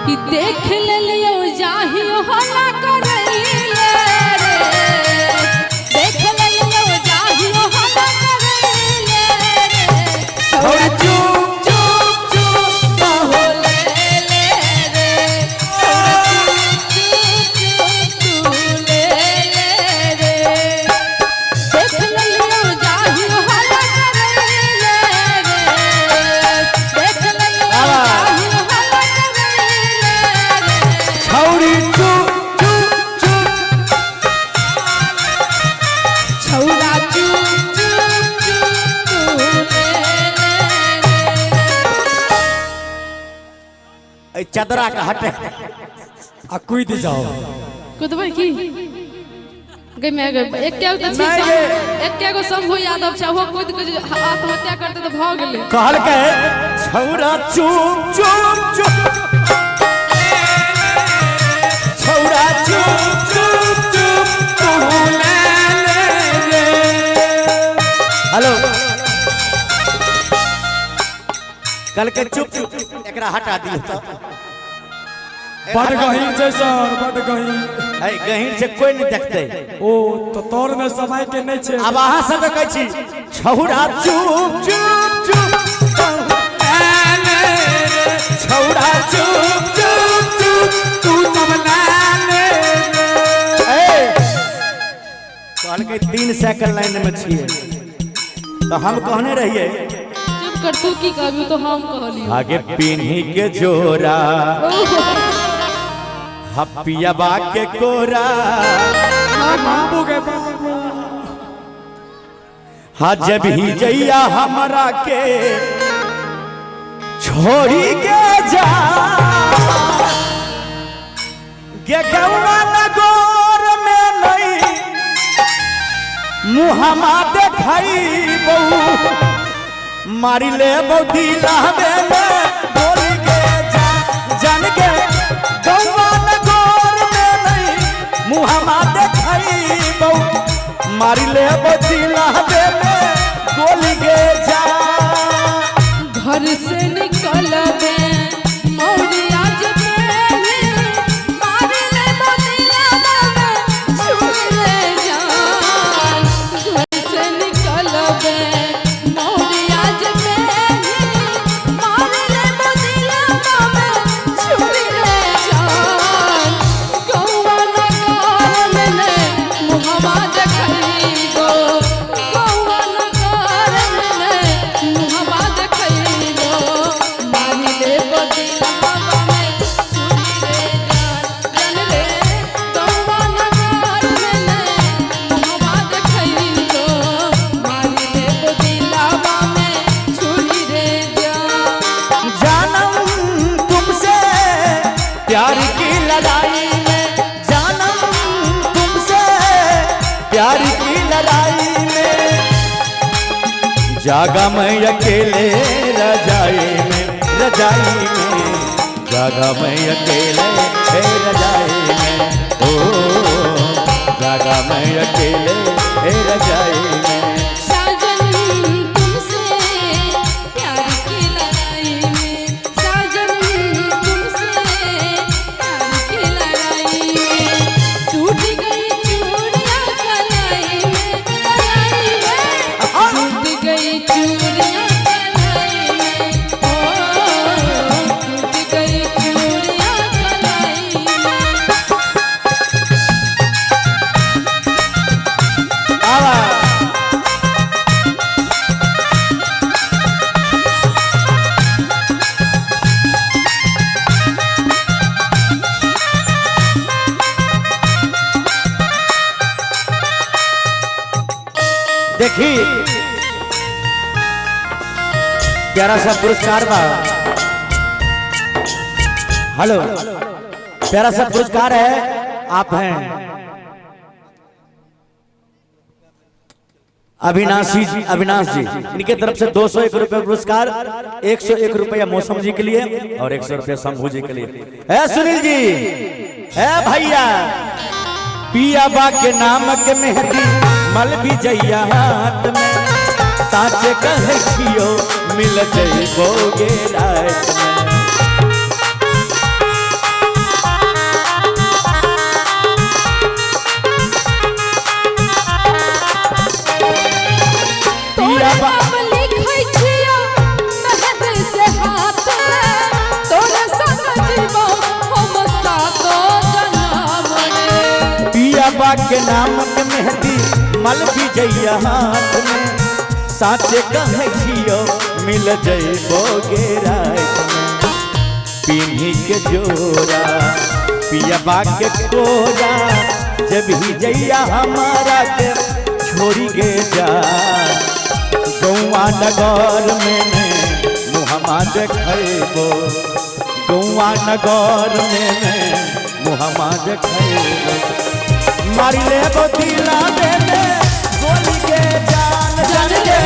कि देख ले लियो जाही हला करैले रे देख ले लियो जाही हला करैले रे छोरा चुप चुप चुप हो ले ले रे छोरा चुप चुप चुप ले ले रे देख ले लियो जाही हला करैले रे देख ले लियो जाही छौरी चुप चुप चुप छौरा चुप चुप चुप ए चदरा का हटे आ कूद जाओ कुदबै की गई मैं गई एक क्या तो छी एक क्या को शंभू यादव छ वो कूद के आत्महत्या करते तो भाग गेले कहल के छौरा चुप चुप चुप छौरा चुप चुप चुप तू ले ले हेलो कल के चुप चुप एकरा हटा दियो तो बड़ गहीर छै सर बड़ गहीर है गहीर से कोई नहीं देखते ओ तो तोर में समय के नहीं छै अब अहाँ सब कहै छी छौरा चुप चुप चुप ले ले छौरा चुप चुप चुप तू सब ले ले कहल के 3 साइकिल लाइन में छिए तो हम कहने रहिए चुप कर तू की कहबी तो हम कहली आगे पीन्ही के जोरा हपियाबा के कोरा बाबू के बाबू हाँ जब ही जइया हमरा के छोड़ी के जा गे गौवा नगोर में नहीं मुहमा देखाई बहु मारी ले बहु लावे में बोली के जा जान के गौवा नगोर में नहीं मुहमा देखाई बहु मारी ले बहु लावे में बोली के जा घर से निकल बे मौरिया जबे मार ले मोदिया बाबा छुड़ ले जान घर से निकल बे मौरिया जबे मार ले मोदिया बाबा छुड़ ले जान गौवा नगर में ने मुहम्मा देखई गो गौवा नगर में ने मुहम्मा देखई गो मारी ले बदिला बाबा में छुरी रे जान जान रे गौवा नगर में ने मुहम्मा देखई गो मारी ले बदिला बाबा में छुरी रे जान जानम तुमसे प्यार की लड़ाई में जानम तुमसे प्यार की लड़ाई में जागा मैं अकेले रजाई में जागा मैं अकेले रजाई में ओ जागा मैं अकेले रजाई में साजन तुमसे प्यार की लड़ाई में साजन तुमसे प्यार की लड़ाई में टूट गई चूड़ियां कलाई में टूट गई चूड़ियां कलाई में ओ टूट गई चूड़ियां कलाई में आवा देखी प्यारा सा पुरस्कार बा हेलो प्यारा सा पुरस्कार है आप हैं अविनाश जी इनके तरफ से 201 रुपए पुरस्कार 101 रुपया मौसम जी के लिए और 100 रुपया शंभू जी के लिए है सुनील जी है भैया पिया बा के नाम के मेहंदी मल भी जइया हाथ में साचे कहे कियो मिल जइबोगे रात में पियबा के नाम के मेहंदी मल भी जइया हाथ में साचे कहे छियो मिल जइबोगे रात में पिन्ही के जोरा पियबा के कोरा जब ही जइया हमारा के छोड़ी गे जा गौआ नगर में मुहम्मा देखैबो गौआ नगर में मुहम्मा देखैबो मारी ले दिला दे गोली के जान जान के